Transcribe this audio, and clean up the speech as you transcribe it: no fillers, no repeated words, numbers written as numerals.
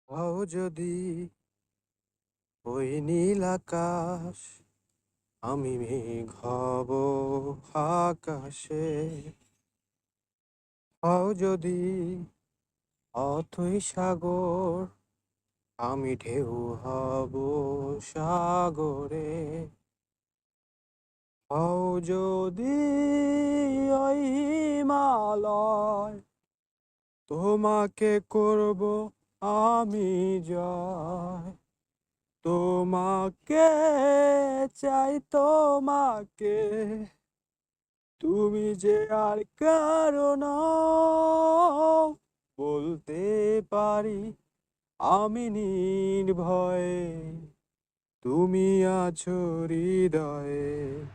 হও যদি ওই নীল আকাশ, আমি মেঘ হব আকাশে। হও যদি অথই সাগর, আমি ঢেউ হব সাগরে। হও যদি ওই হিমালয়, তোমাকে করব আমি জয়। তোমাকে চাই, তোমাকে, তুমি যে আর কারো নও। বলতে পারি আমি নির্ভয়ে, তুমি আছো হৃদয়ে।